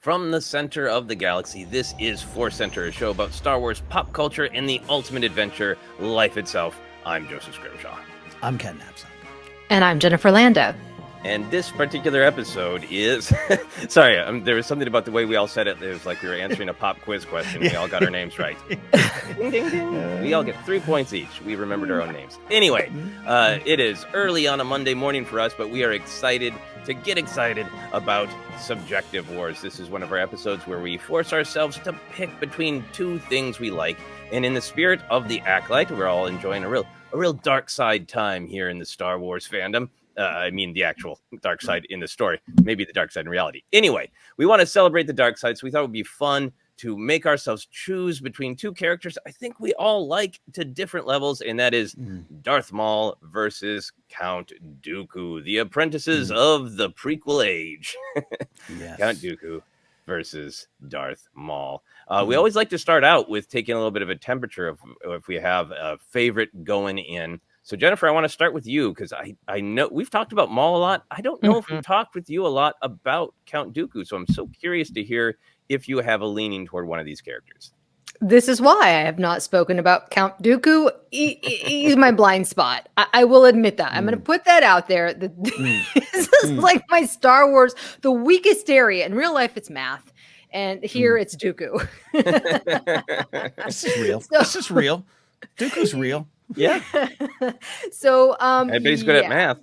From the center of the galaxy, this is ForceCenter, a show about Star Wars pop culture and the ultimate adventure, life itself. I'm Joseph Scrimshaw. I'm Ken Napzok. And I'm Jennifer Landa. And this particular episode is... Sorry, there was something about the way we all said it. It was like we were answering a pop quiz question. We all got our names right. Ding, ding, ding. We all get 3 points each. We remembered our own names. Anyway, it is early on a Monday morning for us, but we are excited to get excited about Subjective Wars. This is one of our episodes where we force ourselves to pick between two things we like. And in the spirit of the Acolyte, we're all enjoying a real dark side time here in the Star Wars fandom. I mean, the actual dark side in the story, maybe the dark side in reality. Anyway, we want to celebrate the dark side, so we thought it would be fun to make ourselves choose between two characters I think we all like to different levels, and that is Darth Maul versus Count Dooku, the apprentices of the prequel age. Yes. Count Dooku versus Darth Maul. We always like to start out with taking a little bit of a temperature of if we have a favorite going in. So, Jennifer, I want to start with you because I know we've talked about Maul a lot. I don't know if we've talked with you a lot about Count Dooku, so I'm so curious to hear if you have a leaning toward one of these characters. This is why I have not spoken about Count Dooku. He's my blind spot. I will admit that. I'm going to put that out there. This is like my Star Wars, the weakest area. In real life, it's math. And here it's Dooku. This is real. This is real. Dooku's real. Yeah. So everybody's good at math.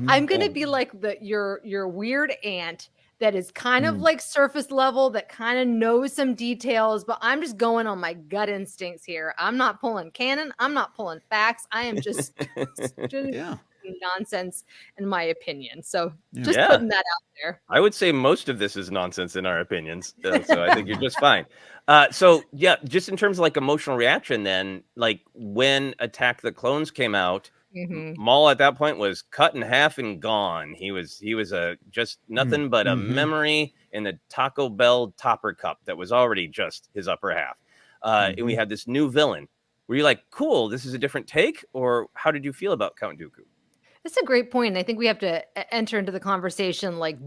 I'm gonna be like your weird aunt that is kind of like surface level, that kind of knows some details, but I'm just going on my gut instincts here. I'm not pulling canon, I'm not pulling facts. I am just nonsense in my opinion. So just putting that out there. I would say most of this is nonsense in our opinions. So I think you're just fine. So yeah, just in terms of like emotional reaction, then like when Attack the Clones came out, Maul at that point was cut in half and gone. He was a just nothing but a memory in the Taco Bell topper cup that was already just his upper half. And we had this new villain. Were you like, cool, this is a different take? Or how did you feel about Count Dooku? That's a great point. I think we have to enter into the conversation like,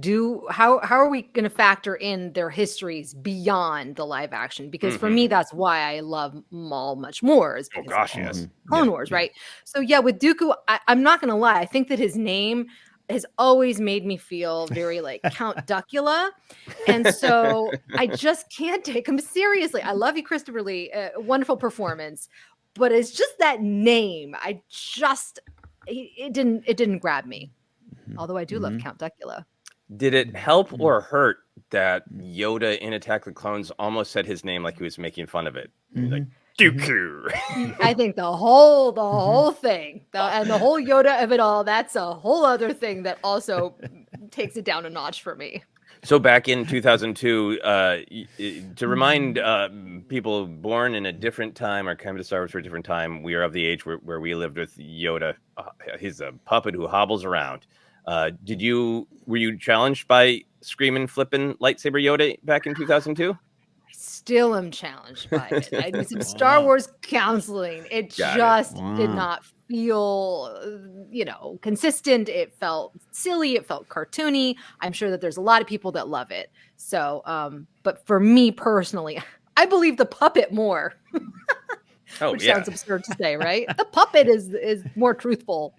how are we going to factor in their histories beyond the live action? Because for me, that's why I love Maul much more. Is yes. Clone Wars, right? So yeah, with Dooku, I'm not going to lie. I think that his name has always made me feel very like Count Duckula. And so I just can't take him seriously. I love you, Christopher Lee. Wonderful performance. But it's just that name. It didn't grab me. Although I do love Count Duckula. Did it help or hurt that Yoda in Attack the Clones almost said his name like he was making fun of it? Like Dooku. I think the whole thing, and the whole Yoda of it all, that's a whole other thing that also takes it down a notch for me. So back in 2002, to remind people born in a different time or coming to Star Wars for a different time, we are of the age where we lived with Yoda. He's a puppet who hobbles around. Were you challenged by screaming, flipping lightsaber Yoda back in 2002? Still am challenged by it. I did some Star Wars counseling. It did not feel, consistent. It felt silly. It felt cartoony. I'm sure that there's a lot of people that love it. So, but for me personally, I believe the puppet more. Which sounds absurd to say, right? The puppet is more truthful.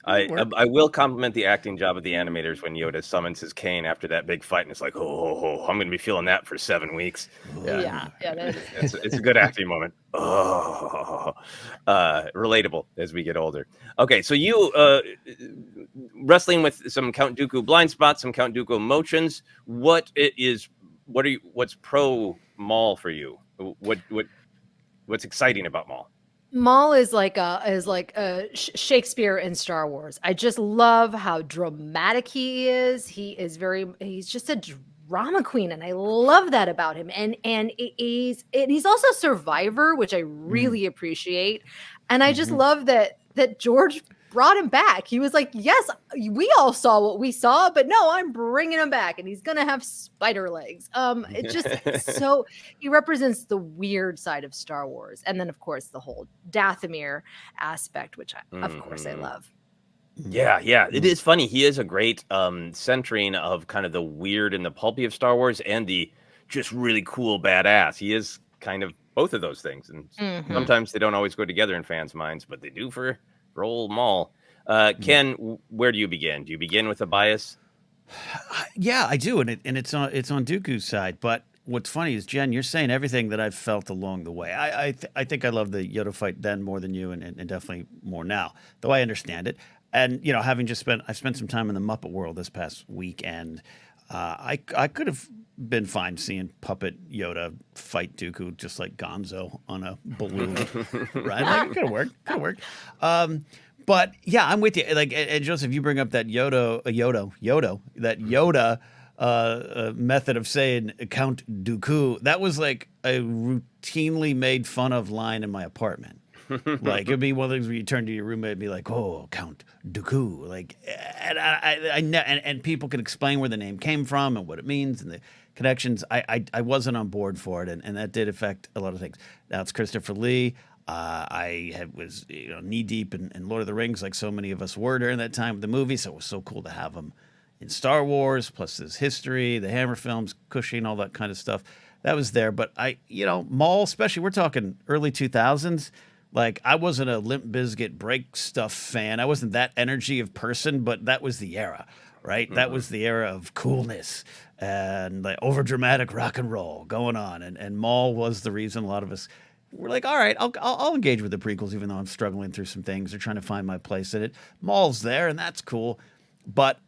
I will compliment the acting job of the animators when Yoda summons his cane after that big fight, and it's like, I'm going to be feeling that for 7 weeks. Yeah, it's a good acting moment. Relatable as we get older. Okay, so you wrestling with some Count Dooku blind spots, some Count Dooku emotions. What's pro Maul for you? What's exciting about Maul? Maul is like a Shakespeare in Star Wars. I just love how dramatic he is. He's just a drama queen, and I love that about him. And he's also a survivor, which I really appreciate. And I just love that George brought him back. He was like, yes, we all saw what we saw, but no, I'm bringing him back, and he's gonna have spider legs. It just so he represents the weird side of Star Wars, and then of course the whole Dathomir aspect, which of course I love. Yeah, it is funny. He is a great centering of kind of the weird and the pulpy of Star Wars and the just really cool badass. He is kind of both of those things, and Mhm. sometimes they don't always go together in fans' minds, but they do for old Maul. Yeah. Ken, where do you begin? Do you begin with a bias? Yeah, I do, and it's on Dooku's side. But what's funny is, Jen, you're saying everything that I've felt along the way. I think I love the Yoda fight then more than you, and definitely more now, though I understand it. And having I spent some time in the Muppet world this past weekend. I could have been fine seeing puppet Yoda fight Dooku just like Gonzo on a balloon, right? Like it could have worked. Could have worked. But yeah, I'm with you. Like, and Joseph, you bring up that Yoda method of saying Count Dooku. That was like a routinely made fun of line in my apartment. Like it'd be one of those where you turn to your roommate and be like, "Oh, Count Dooku," like, and people can explain where the name came from and what it means and the connections. I wasn't on board for it, and that did affect a lot of things. Now it's Christopher Lee. Was knee deep in Lord of the Rings, like so many of us were during that time with the movie. So it was so cool to have him in Star Wars, plus his history, the Hammer films, Cushing, all that kind of stuff. That was there. But Maul, especially, we're talking early 2000s. Like, I wasn't a Limp Bizkit break stuff fan. I wasn't that energy of person, but that was the era, right? That was the era of coolness and like over dramatic rock and roll going on. And Maul was the reason a lot of us were like, all right, I'll engage with the prequels, even though I'm struggling through some things or trying to find my place in it. Maul's there, and that's cool. But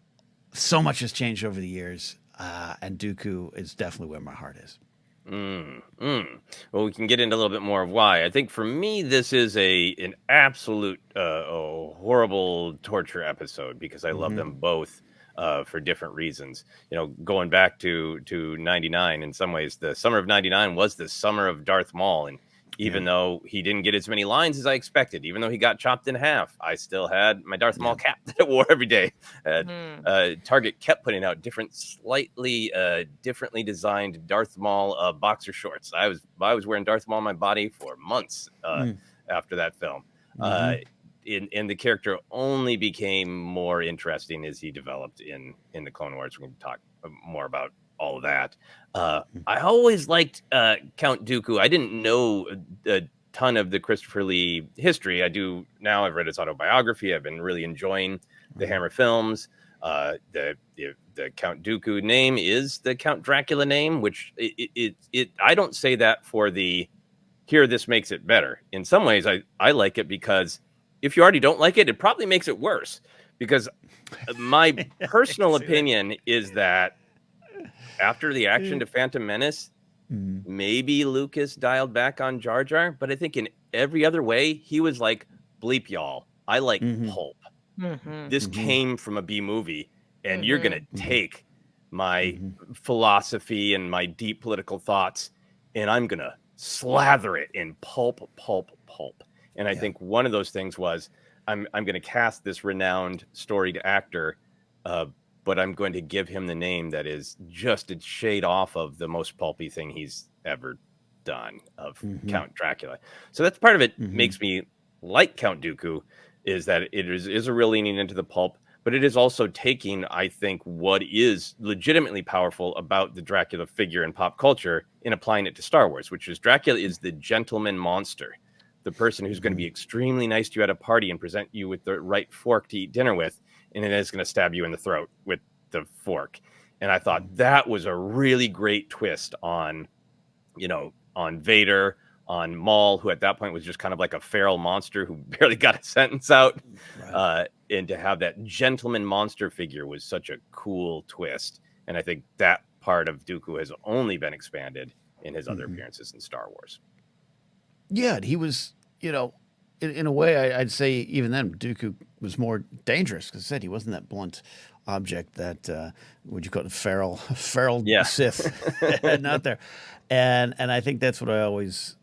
so much has changed over the years, and Dooku is definitely where my heart is. Well, we can get into a little bit more of why. I think for me, this is an absolute horrible torture episode because I love them both for different reasons. Going back to 99, in some ways, the summer of 99 was the summer of Darth Maul. And even though he didn't get as many lines as I expected, even though he got chopped in half, I still had my Darth Maul cap that I wore every day. Target kept putting out slightly differently designed Darth Maul boxer shorts. I was wearing Darth Maul on my body for months after that film. And the character only became more interesting as he developed in the Clone Wars. We're going to talk more about all of that. I always liked Count Dooku. I didn't know a ton of the Christopher Lee history. I do now. I've read his autobiography. I've been really enjoying the Hammer films. The Count Dooku name is the Count Dracula name, which I don't say that for the here. This makes it better. In some ways, I like it because if you already don't like it, it probably makes it worse. Because my personal opinion is that after the action to Phantom Menace, maybe Lucas dialed back on Jar Jar, but I think in every other way, he was like, bleep y'all, I like pulp. This came from a B movie, and you're going to take my philosophy and my deep political thoughts, and I'm going to slather it in pulp. And I think one of those things was, I'm going to cast this renowned storied actor, but I'm going to give him the name that is just a shade off of the most pulpy thing he's ever done of Count Dracula. So that's part of it makes me like Count Dooku, is that it is a real leaning into the pulp, but it is also taking, I think, what is legitimately powerful about the Dracula figure in pop culture and applying it to Star Wars, which is Dracula is the gentleman monster, the person who's going to be extremely nice to you at a party and present you with the right fork to eat dinner with, and then is going to stab you in the throat with the fork. And I thought that was a really great twist on Vader, on Maul, who at that point was just kind of like a feral monster who barely got a sentence out. And to have that gentleman monster figure was such a cool twist. And I think that part of Dooku has only been expanded in his other appearances in Star Wars. Yeah, he was, in a way, I'd say even then, Dooku was more dangerous. Because I said he wasn't that blunt object that, would you call it, feral Sith heading out there. And I think that's what I always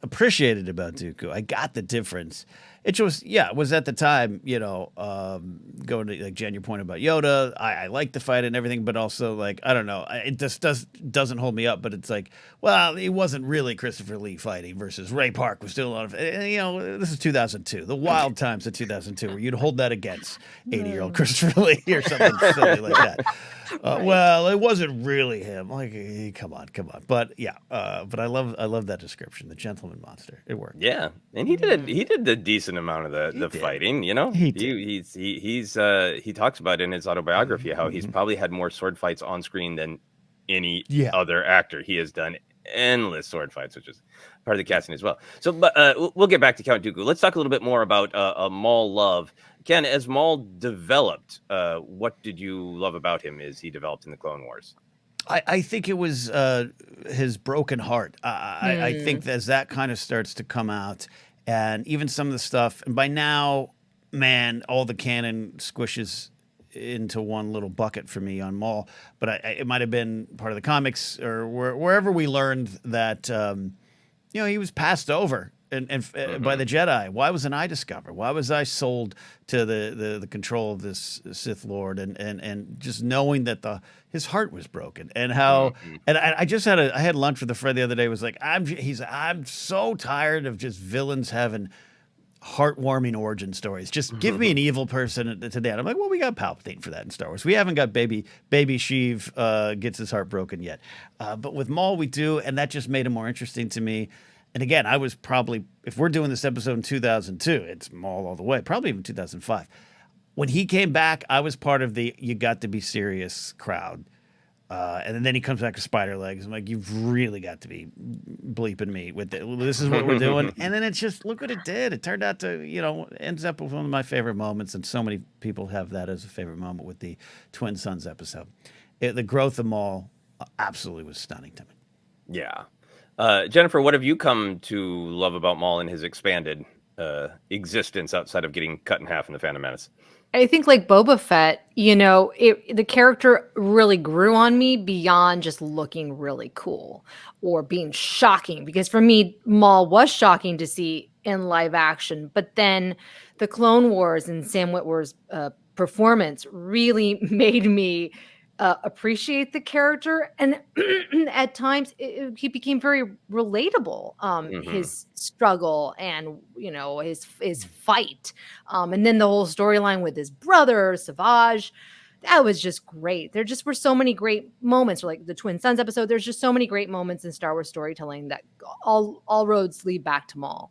appreciated about Dooku. I got the difference. it was, yeah, it was at the time, going to like Jen, your point about Yoda. I like the fight and everything, but also like, I don't know, it just doesn't hold me up. But it's like, well, it wasn't really Christopher Lee fighting versus Ray Park was still a lot of, this is 2002, the wild times of 2002, where you'd hold that against 80-year-old Christopher Lee or something silly like that. Right. Well, it wasn't really him. Like, come on. But yeah, but I love that description, the gentleman monster. It worked. Yeah, and he did a decent amount of the did. fighting. He did. He talks about in his autobiography how he's probably had more sword fights on screen than any other actor. He has done endless sword fights, which is part of the casting as well. So, but we'll get back to Count Dooku. Let's talk a little bit more about Maul love. Ken, as Maul developed, what did you love about him as he developed in the Clone Wars? I think it was his broken heart. I think as that kind of starts to come out, and even some of the stuff, and by now, man, all the canon squishes into one little bucket for me on Maul. But it might have been part of the comics or wherever we learned that he was passed over and by the Jedi. Why wasn't I discovered? Why was I sold to the control of this Sith Lord? And just knowing that his heart was broken, and how and I just I had lunch with a friend the other day. Was like, I'm so tired of just villains having heartwarming origin stories. Just give me an evil person today. And I'm like, well, we got Palpatine for that in Star Wars. We haven't got baby Sheev gets his heart broken yet, but with Maul we do, and that just made him more interesting to me. And again, I was probably, if we're doing this episode in 2002, it's Maul all the way, probably even 2005. When he came back, I was part of the "you got to be serious" crowd. And then he comes back to Spider Legs. I'm like, you've really got to be bleeping me with it. This is what we're doing. And then it's just, look what it did. It turned out to, ends up with one of my favorite moments. And so many people have that as a favorite moment with the Twin Sons episode. The growth of Maul absolutely was stunning to me. Yeah. Jennifer, what have you come to love about Maul and his expanded existence outside of getting cut in half in The Phantom Menace? I think like Boba Fett, the character really grew on me beyond just looking really cool or being shocking. Because for me, Maul was shocking to see in live action. But then the Clone Wars and Sam Witwer's performance really made me appreciate the character, and at times he became very relatable. His struggle and his fight, and then the whole storyline with his brother Savage, that was just great. There just were so many great moments, like the Twin Sons episode. There's just so many great moments in Star Wars storytelling that all roads lead back to Maul.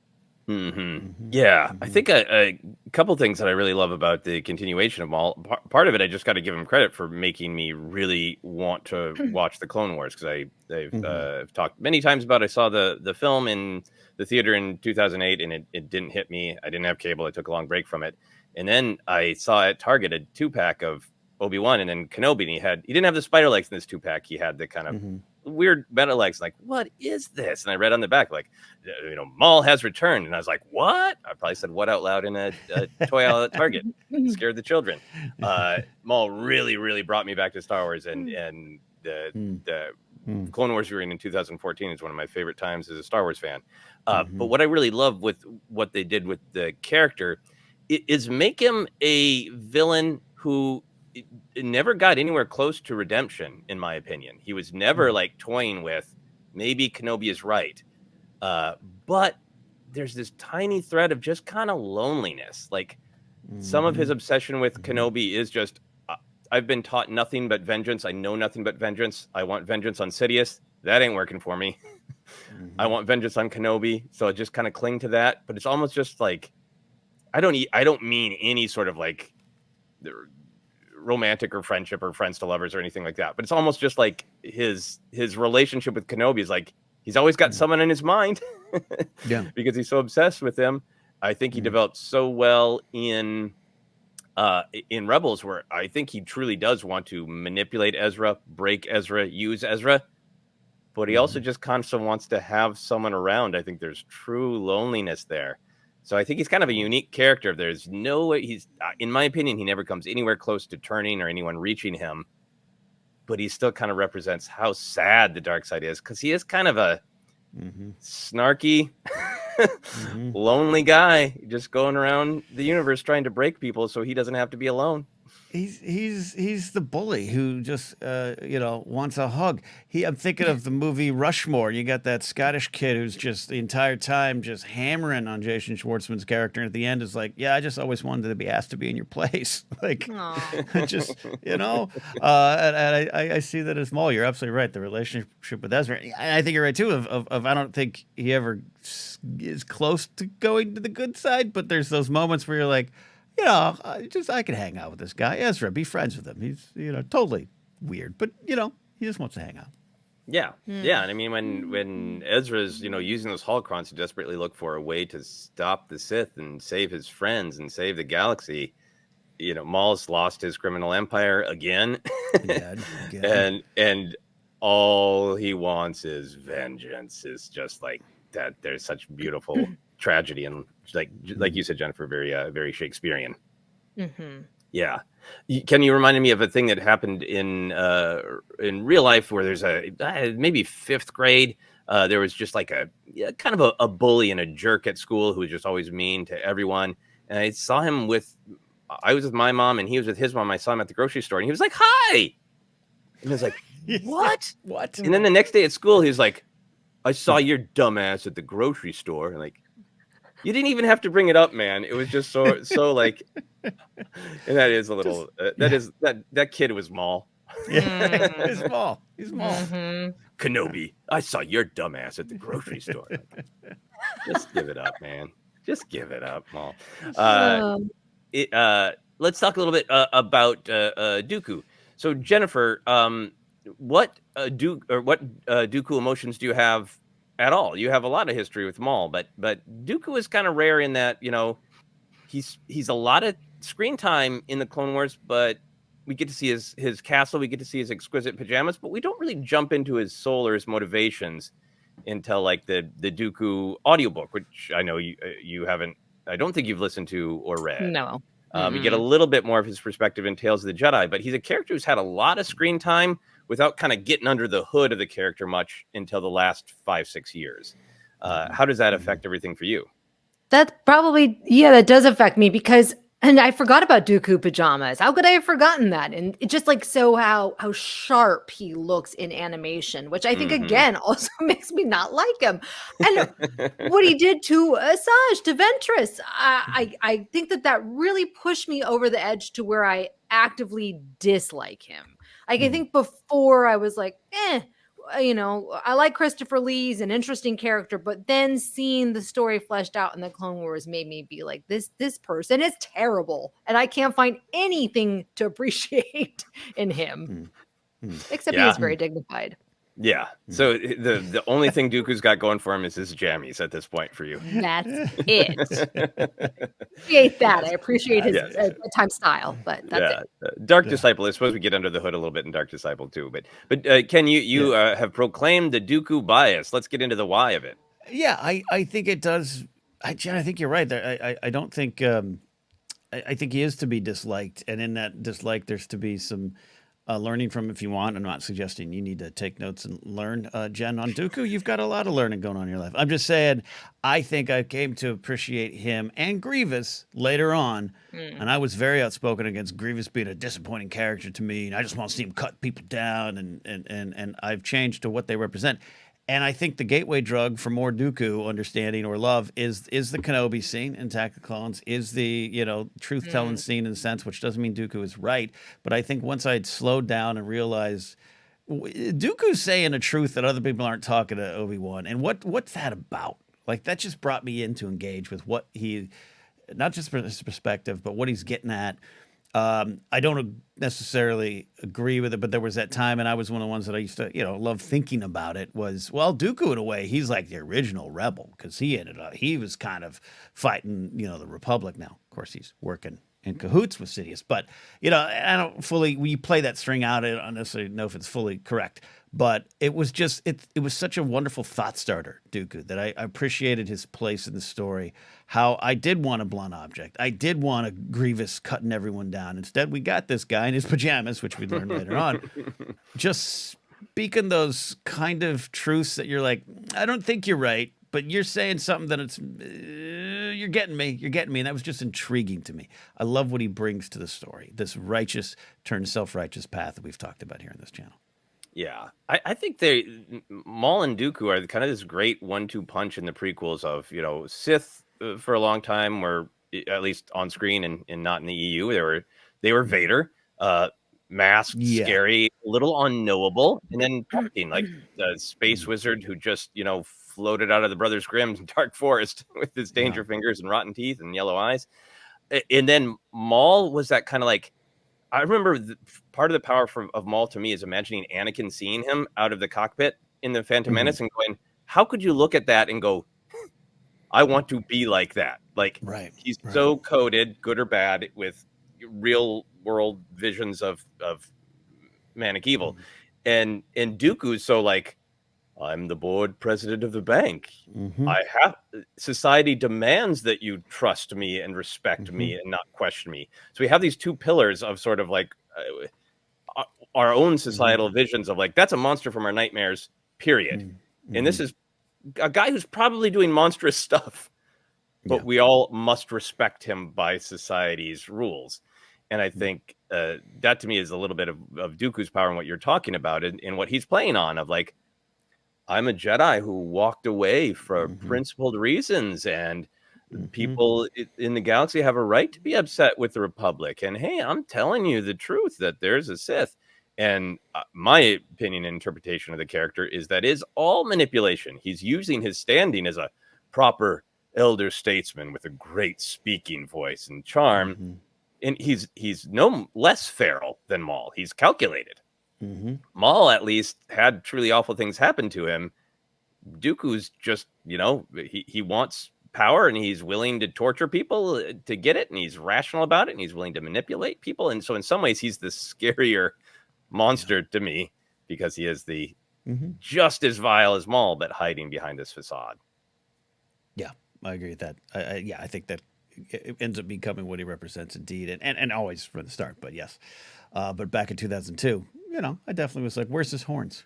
Yeah, I think a couple things that I really love about the continuation of Maul. Part of it, I just got to give him credit for making me really want to watch the Clone Wars, because I've talked many times about. I saw the film in the theater in 2008, and it didn't hit me. I didn't have cable. I took a long break from it, and then I saw at Target a 2-pack of Obi-Wan and then Kenobi, and he didn't have the spider legs in this 2-pack. He had the kind of weird meta legs. Like, what is this? And I read on the back, like, Maul has returned, and I was like, what? I probably said what out loud in a toy aisle at Target. Scared the children. Maul really, really brought me back to Star Wars, and the Clone Wars viewing in 2014 is one of my favorite times as a Star Wars fan. But what I really love with what they did with the character is make him a villain who it never got anywhere close to redemption, in my opinion. He was never like toying with, maybe Kenobi is right. But there's this tiny thread of just kind of loneliness. Like some of his obsession with Kenobi is just, I've been taught nothing but vengeance. I know nothing but vengeance. I want vengeance on Sidious. That ain't working for me. I want vengeance on Kenobi. So I just kind of cling to that. But it's almost just like, I don't mean any sort of like romantic or friendship or friends to lovers or anything like that, but it's almost just like his relationship with Kenobi is like he's always got someone in his mind because he's so obsessed with him. I think he developed so well in Rebels, where I think he truly does want to manipulate Ezra, break Ezra, use Ezra, but he also just constantly wants to have someone around. I think there's true loneliness there. So I think he's kind of a unique character. There's no way in my opinion, he never comes anywhere close to turning or anyone reaching him, but he still kind of represents how sad the dark side is, because he is kind of a snarky, Lonely guy, just going around the universe trying to break people so he doesn't have to be alone. He's the bully who just wants a hug. I'm thinking of the movie Rushmore. You got that Scottish kid who's just the entire time just hammering on Jason Schwartzman's character, and at the end is like, yeah, I just always wanted to be asked to be in your place. Like, just and I see that as Maul. You're absolutely right. The relationship with Ezra, and I think you're right too. Of I don't think he ever is close to going to the good side, but there's those moments where you're like, I could hang out with this guy, Ezra, be friends with him. He's, totally weird, but he just wants to hang out. Yeah. Yeah. And I mean, when Ezra's, using those holocrons to desperately look for a way to stop the Sith and save his friends and save the galaxy, Maul's lost his criminal empire again. Again. and all he wants is vengeance. Is just like that. There's such beautiful tragedy and like you said, Jennifer, very Shakespearean. Yeah. Can you remind me of a thing that happened in real life where there's maybe fifth grade? There was just like kind of a bully and a jerk at school who was just always mean to everyone. And I saw him I was with my mom and he was with his mom. I saw him at the grocery store and he was like, "Hi." And I was like, "What?" What? And then the next day at school, he was like, "I saw your dumbass at the grocery store." And like, you didn't even have to bring it up, man. It was just so like, and that is a little, that kid was Maul. Yeah. He's Maul. Kenobi, I saw your dumbass at the grocery store. Like, just give it up, man. Just give it up, Maul. Let's talk a little bit about Dooku. So Jennifer, what Dooku emotions do you have at all? You have a lot of history with Maul, but Dooku is kind of rare in that, he's a lot of screen time in the Clone Wars, but we get to see his castle, we get to see his exquisite pajamas, but we don't really jump into his soul or his motivations until like the Dooku audiobook, which I know you haven't, I don't think you've listened to or read. No. You get a little bit more of his perspective in Tales of the Jedi, but he's a character who's had a lot of screen time without kind of getting under the hood of the character much until the last 5-6 years. How does that affect everything for you? That probably, that does affect me because, and I forgot about Dooku pajamas. How could I have forgotten that? And it just like, so how sharp he looks in animation, which I think again also makes me not like him. And what he did to Asajj, to Ventress, I think that really pushed me over the edge to where I actively dislike him. Like, I think before I was like, I like Christopher Lee, he's an interesting character, but then seeing the story fleshed out in the Clone Wars made me be like, this person is terrible, and I can't find anything to appreciate in him, except he is very dignified. Yeah. So the only thing Dooku's got going for him is his jammies at this point for you. That's it. Appreciate that. I appreciate his time style, but that's it. Dark Disciple. I suppose we get under the hood a little bit in Dark Disciple too. But Ken, you have proclaimed the Dooku bias. Let's get into the why of it. Yeah, I think it does. Jen, I think you're right. I don't think. I think he is to be disliked, and in that dislike, there's to be some. Learning from if you want. I'm not suggesting you need to take notes and learn, Jen, on Dooku. You've got a lot of learning going on in your life. I'm just saying, I think I came to appreciate him and Grievous later on, and I was very outspoken against Grievous being a disappointing character to me, and I just want to see him cut people down, and I've changed to what they represent. And I think the gateway drug for more Dooku understanding or love is the Kenobi scene in Attack of the Clones, is the, truth-telling scene in a sense, which doesn't mean Dooku is right. But I think once I'd slowed down and realized Dooku's saying a truth that other people aren't talking to Obi-Wan. And what's that about? Like, that just brought me in to engage with what he, not just from his perspective, but what he's getting at. I don't necessarily agree with it, but there was that time, and I was one of the ones that I used to, love thinking about it was, well, Dooku in a way, he's like the original rebel because he was kind of fighting, the Republic. Now, of course, he's working in cahoots with Sidious, but, I don't fully, we play that string out. I don't necessarily know if it's fully correct, but it was just, it was such a wonderful thought starter, Dooku, that I appreciated his place in the story. How I did want a blunt object. I did want a Grievous cutting everyone down. Instead, we got this guy in his pajamas, which we learned later on, just speaking those kind of truths that you're like, I don't think you're right, but you're saying something that it's you're getting me, and that was just intriguing to me. I love what he brings to the story, this righteous turned self-righteous path that we've talked about here on this channel. Yeah, I think Maul and Dooku are kind of this great 1-2 punch in the prequels of, Sith for a long time were at least on screen and not in the EU. They were Vader, masked, scary, a little unknowable, and then Palpatine, like the space wizard who just floated out of the Brothers Grimm's dark forest with his danger fingers and rotten teeth and yellow eyes. And then Maul was that kind of like, I remember part of the power of Maul to me is imagining Anakin seeing him out of the cockpit in the Phantom Menace and going, how could you look at that and go, I want to be like that? Like, he's so coded, good or bad, with real world visions of manic evil. And Dooku's so like, I'm the board president of the bank. Society demands that you trust me and respect me and not question me. So we have these two pillars of sort of like our own societal visions of like, that's a monster from our nightmares, period. And this is a guy who's probably doing monstrous stuff, but we all must respect him by society's rules. And I think that to me is a little bit of Dooku's power and what you're talking about and what he's playing on of like, I'm a Jedi who walked away for principled reasons, and people in the galaxy have a right to be upset with the Republic. And hey, I'm telling you the truth that there's a Sith. And my opinion and interpretation of the character is that is all manipulation. He's using his standing as a proper elder statesman with a great speaking voice and charm. And he's no less feral than Maul. He's calculated. Maul at least had truly awful things happen to him. Dooku's just, he wants power and he's willing to torture people to get it, and he's rational about it, and he's willing to manipulate people. And so in some ways he's the scarier monster to me because he is the just as vile as Maul, but hiding behind this facade. Yeah, I agree with that. I think that it ends up becoming what he represents indeed, and always from the start. But yes, but back in 2002, I definitely was like, "Where's his horns?"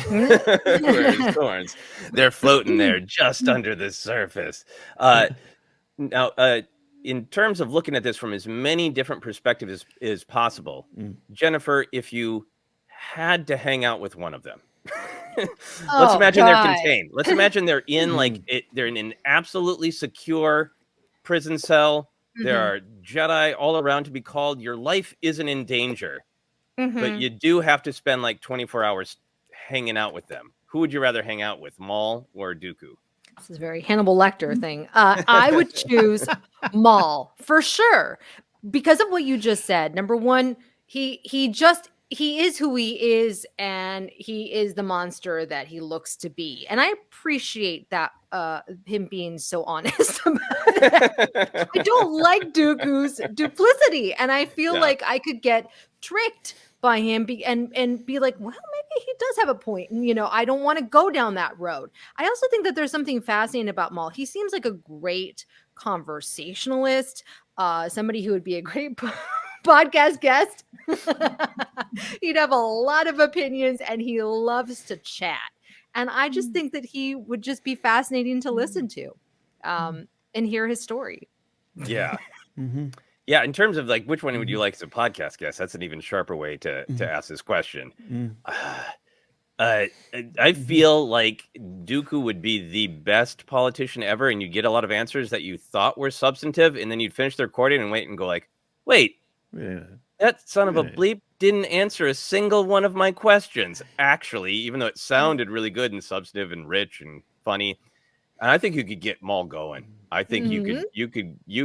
Where's his horns? They're floating there, just under the surface. Now, in terms of looking at this from as many different perspectives as possible, Jennifer, if you had to hang out with one of them, let's imagine they're contained. Let's imagine they're in they're in an absolutely secure prison cell. There are Jedi all around to be called. Your life isn't in danger, but you do have to spend like 24 hours hanging out with them. Who would you rather hang out with, Maul or Dooku? This is a very Hannibal Lecter thing. I would choose Maul for sure because of what you just said. Number one, he is who he is, and he is the monster that he looks to be. And I appreciate that him being so honest about it. I don't like Dooku's duplicity, and I feel like I could get tricked by him and be like, well, maybe he does have a point. And, I don't want to go down that road. I also think that there's something fascinating about Maul. He seems like a great conversationalist, somebody who would be a great podcast guest. He'd have a lot of opinions and he loves to chat. And I just think that he would just be fascinating to listen to and hear his story. Yeah. Yeah, in terms of like which one would you like as a podcast guest, that's an even sharper way to ask this question. I feel like Dooku would be the best politician ever, and you'd get a lot of answers that you thought were substantive, and then you'd finish the recording and wait and go like, wait, that son of a bleep didn't answer a single one of my questions, actually, even though it sounded really good and substantive and rich and funny. And I think you could get Maul going. I think you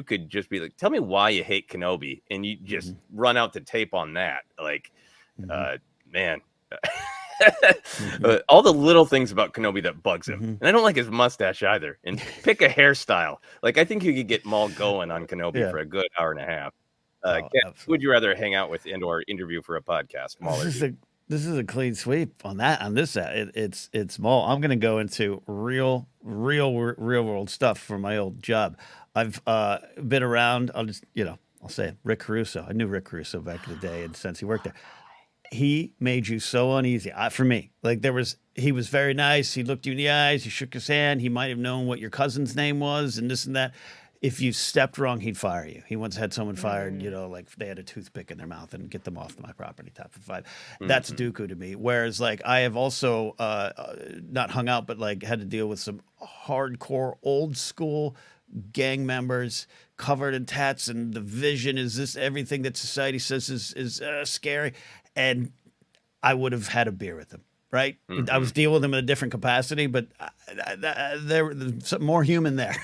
could just be like, tell me why you hate Kenobi, and you just run out the tape on that. Like, man, all the little things about Kenobi that bugs him, and I don't like his mustache either. And pick a hairstyle. Like, I think you could get Maul going on Kenobi for a good hour and a half. Ken, who would you rather hang out with and/or interview for a podcast, Maul or Dooku? This is a clean sweep on that. On this, it's Maul. I'm going to go into real world stuff from my old job. I've been around. I'll say it, Rick Caruso. I knew Rick Caruso back in the day, and since he worked there, he made you so uneasy. For me, like there was he was very nice. He looked you in the eyes. He shook his hand. He might have known what your cousin's name was and this and that. If you stepped wrong, he'd fire you. He once had someone fired, like they had a toothpick in their mouth and get them off my property type of vibe. That's Dooku to me. Whereas like I have also not hung out, but like had to deal with some hardcore old school gang members covered in tats, and the vision is this everything that society says is scary. And I would have had a beer with them. Right. I was dealing with them in a different capacity, but there's more human there.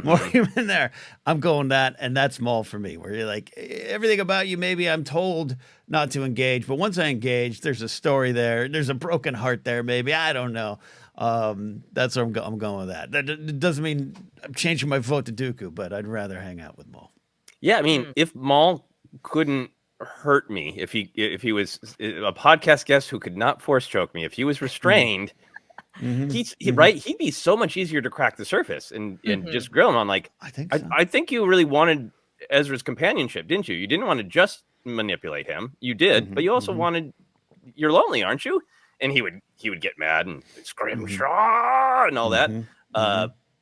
More human there. I'm going that, and that's Maul for me, where you're like, everything about you, maybe I'm told not to engage, but once I engage, there's a story there. There's a broken heart there, maybe. I don't know. That's where I'm going with that. That doesn't mean I'm changing my vote to Dooku, but I'd rather hang out with Maul. Yeah, I mean, if Maul couldn't hurt me, if he was a podcast guest who could not force choke me, if he was restrained, right, he'd be so much easier to crack the surface and just grill him on. Like, I think so. I think you really wanted Ezra's companionship, didn't you? You didn't want to just manipulate him. You did, but you also wanted. You're lonely, aren't you? And he would get mad and Scrimshaw and all that.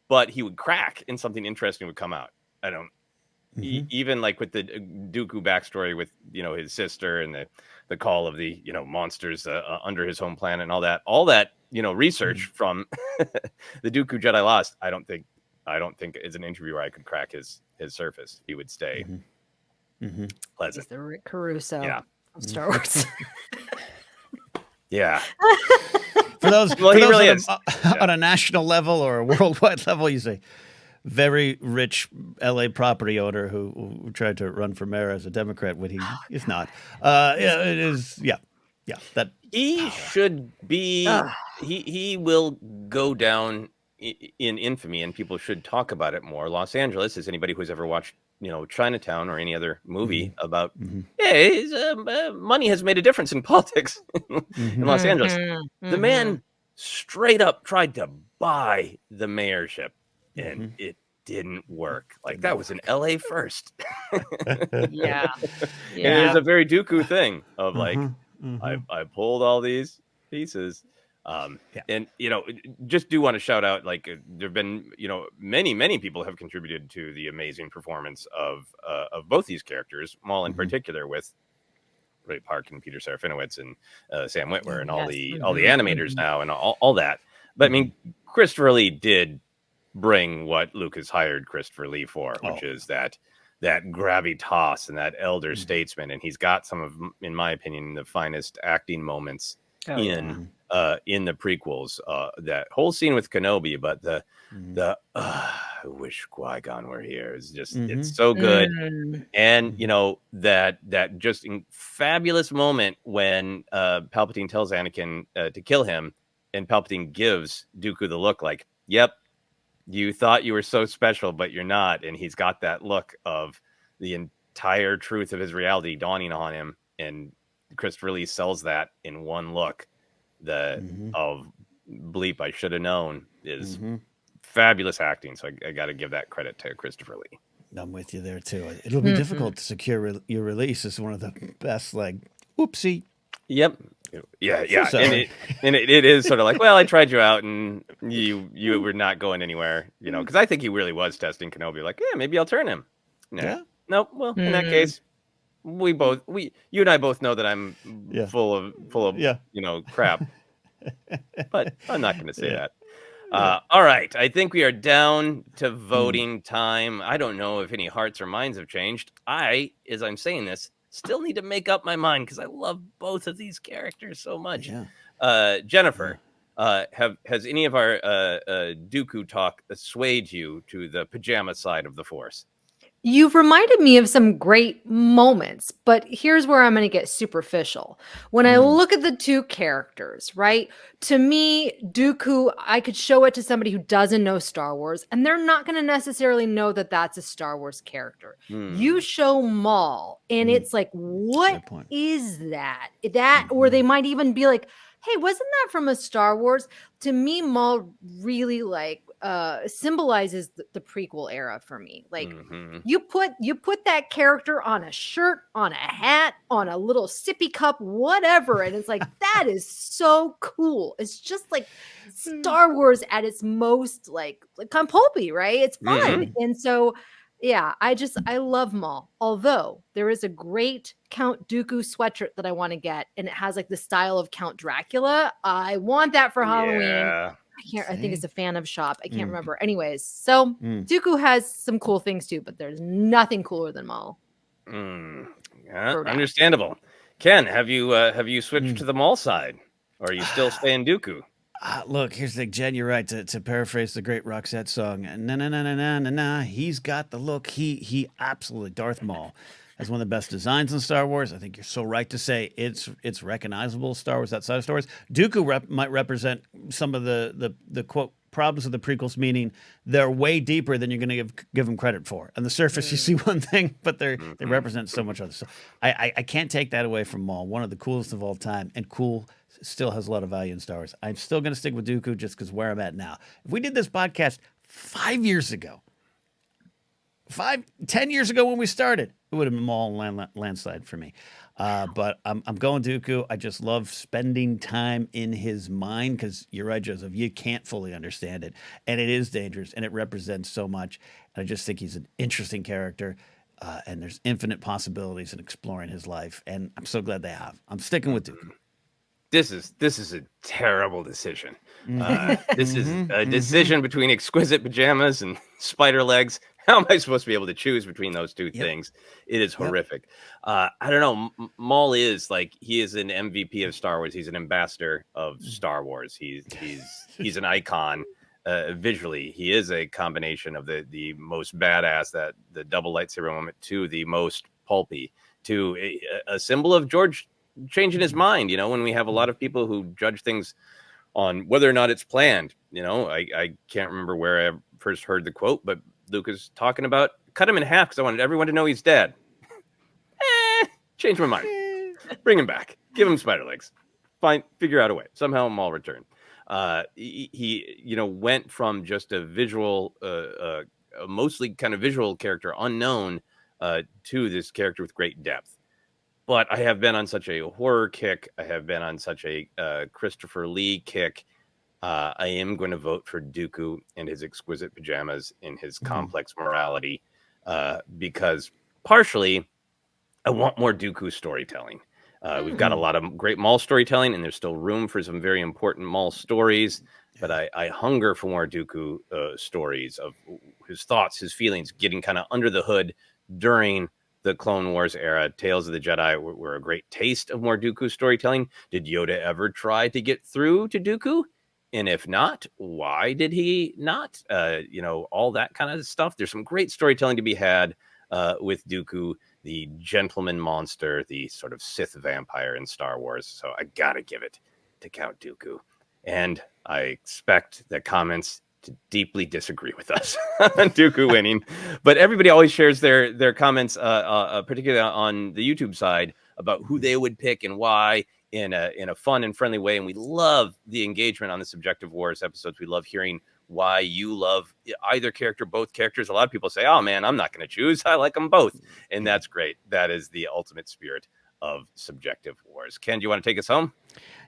But he would crack and something interesting would come out. I don't. Even like with the Dooku backstory with his sister and the call of the monsters under his home planet and all that research from the Dooku Jedi Lost. I don't think as an interviewer I could crack his surface. He would stay pleasant. He's the Rick Caruso of Star Mm-hmm. Wars. Yeah. For those, Well, for he those really on, is. On a national level or a worldwide level, you say very rich LA property owner who tried to run for mayor as a Democrat when he is not. Yeah, it is. Yeah. That He should be. He will go down in infamy, and people should talk about it more. Los Angeles, as anybody who's ever watched, Chinatown or any other movie about, hey, money has made a difference in politics in Los Angeles. The man straight up tried to buy the mayorship, and it didn't work. Like that was an LA first. Yeah. And it was a very Dooku thing of like, I pulled all these pieces. And just do want to shout out, like there have been many people have contributed to the amazing performance of both these characters, Maul in particular, with Ray Park and Peter Serafinowicz and Sam Witwer and all the animators now and all that. But I mean, Christopher Lee did bring what Lucas hired Christopher Lee for, which is that gravitas and that elder statesman, and he's got some of, in my opinion, the finest acting moments in the prequels. That whole scene with Kenobi, but the I wish Qui-Gon were here. It's just it's so good, and that just fabulous moment when Palpatine tells Anakin to kill him, and Palpatine gives Dooku the look like, "Yep, you thought you were so special, but you're not," and he's got that look of the entire truth of his reality dawning on him, and Christopher Lee sells that in one look. Of bleep, I should have known is fabulous acting. So I got to give that credit to Christopher Lee. I'm with you there too. It'll be difficult to secure your release. It's one of the best. Like, whoopsie. Yep. Yeah. And it is sort of like, well, I tried you out, and you were not going anywhere. Because I think he really was testing Kenobi. Like, yeah, maybe I'll turn him. No. Yeah. No. Well, in that case, you and I both know that I'm full of crap. But I'm not going to say that. All right. I think we are down to voting time. I don't know if any hearts or minds have changed. As I'm saying this, still need to make up my mind because I love both of these characters so much. Yeah. Jennifer, has any of our Dooku talk swayed you to the pajama side of the Force? You've reminded me of some great moments, but here's where I'm going to get superficial. When I look at the two characters, right? To me, Dooku, I could show it to somebody who doesn't know Star Wars, and they're not going to necessarily know that that's a Star Wars character. You show Maul, and it's like, what is that? Or they might even be like, hey, wasn't that from a Star Wars? To me, Maul really symbolizes the prequel era for me. Like Mm-hmm. you put that character on a shirt, on a hat, on a little sippy cup, whatever, and it's like that is so cool. It's just like Star Wars at its most like kind of pulpy, right? It's fun. Mm-hmm. And so yeah, I love Maul. Although there is a great Count Dooku sweatshirt that I want to get, and it has like the style of Count Dracula. I want that for Halloween. Yeah. I think it's a fan of shop. I can't Mm. remember. Anyways, so Mm. Dooku has some cool things too, but there's nothing cooler than Maul. Yeah, For now. understandable. Ken, have you switched to the Maul side, or are you still staying Dooku? Look, here's the thing, Jen. You're right to paraphrase the great Roxette song. Na na na na na na na. He's got the look. He absolutely Darth Maul has one of the best designs in Star Wars. I think you're so right to say it's recognizable Star Wars outside of Star Wars. Dooku might represent some of the quote problems of the prequels, meaning they're way deeper than you're going to give them credit for. On the surface, you see one thing, but they represent so much other stuff. I can't take that away from Maul, one of the coolest of all time, and cool. Still has a lot of value in Star Wars. I'm still going to stick with Dooku just because where I'm at now. If we did this podcast 5 years ago, 10 years ago when we started, it would have been Maul and landslide for me. But I'm going Dooku. I just love spending time in his mind because you're right, Joseph. You can't fully understand it. And it is dangerous and it represents so much. And I just think he's an interesting character. And there's infinite possibilities in exploring his life. And I'm so glad they have. I'm sticking with Dooku. This is a terrible decision. This is a decision between exquisite pajamas and spider legs. How am I supposed to be able to choose between those two things? It is horrific. I don't know. Maul is like he is an MVP of Star Wars. He's an ambassador of Star Wars. He's an icon visually. He is a combination of the most badass, that the double lightsaber moment, to the most pulpy, to a symbol of George changing his mind, when we have a lot of people who judge things on whether or not it's planned. I can't remember where I first heard the quote, but Lucas talking about cut him in half because I wanted everyone to know he's dead. Change my mind. Bring him back. Give him spider legs. Fine. Figure out a way. Somehow Maul return. He went from just a visual, a mostly kind of visual character, unknown, to this character with great depth. But I have been on such a horror kick. I have been on such a Christopher Lee kick. I am going to vote for Dooku and his exquisite pajamas and his complex morality, because partially I want more Dooku storytelling. We've got a lot of great Maul storytelling, and there's still room for some very important Maul stories. But I hunger for more Dooku stories of his thoughts, his feelings, getting kind of under the hood during the Clone Wars era. Tales of the Jedi were a great taste of more Dooku storytelling. Did Yoda ever try to get through to Dooku? And if not, why did he not? All that kind of stuff. There's some great storytelling to be had with Dooku, the gentleman monster, the sort of Sith vampire in Star Wars. So I gotta give it to Count Dooku. And I expect the comments to deeply disagree with us on Dooku winning, but everybody always shares their comments, particularly on the YouTube side, about who they would pick and why in a fun and friendly way. And we love the engagement on the Subjective Wars episodes. We love hearing why you love either character, both characters. A lot of people say, "Oh man, I'm not going to choose. I like them both," and that's great. That is the ultimate spirit of Subjective Wars. Ken, do you want to take us home?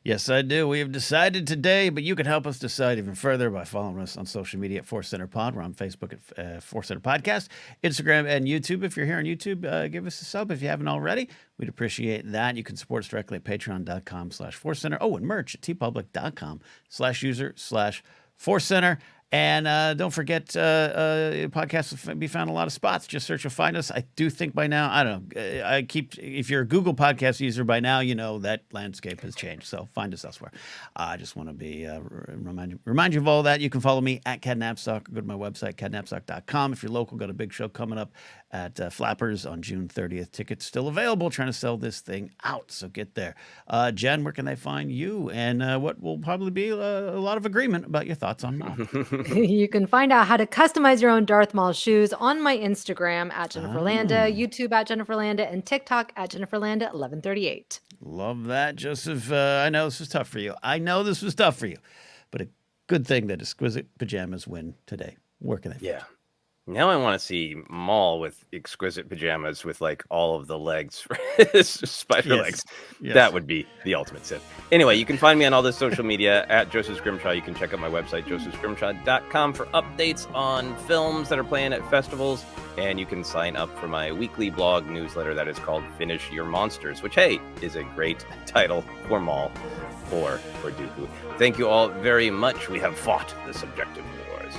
Yes, I do. We have decided today, but you can help us decide even further by following us on social media at ForceCenter Pod. We're on Facebook at ForceCenter Podcast, Instagram, and YouTube. If you're here on YouTube, give us a sub if you haven't already. We'd appreciate that. You can support us directly at patreon.com/ForceCenter. Oh, and merch at tpublic.com/user/ForceCenter. And don't forget, podcasts will be found in a lot of spots. Just search and find us. I do think by now, I don't know, if you're a Google podcast user by now, you know that landscape has changed. So find us elsewhere. I just want to be remind you of all that. You can follow me at Ken Napzok, or go to my website, kennapzok.com. If you're local, got a big show coming up at Flappers on June 30th. Tickets still available. Trying to sell this thing out, so get there. Jen, where can they find you? And what will probably be a lot of agreement about your thoughts on Maul. You can find out how to customize your own Darth Maul shoes on my Instagram at Jennifer Landa, YouTube at Jennifer Landa, and TikTok at Jennifer Landa 1138. Love that, Joseph. I know this was tough for you. But good thing that Exquisite Pajamas win today. Where can they find Yeah. you? Now I want to see Maul with exquisite pajamas with like all of the legs for his spider legs. Yes. That would be the ultimate Sith. Anyway, you can find me on all the social media at Joseph Scrimshaw. You can check out my website, josephscrimshaw.com, for updates on films that are playing at festivals. And you can sign up for my weekly blog newsletter that is called Finish Your Monsters, which, hey, is a great title for Maul or for Dooku. Thank you all very much. We have fought the subjective wars.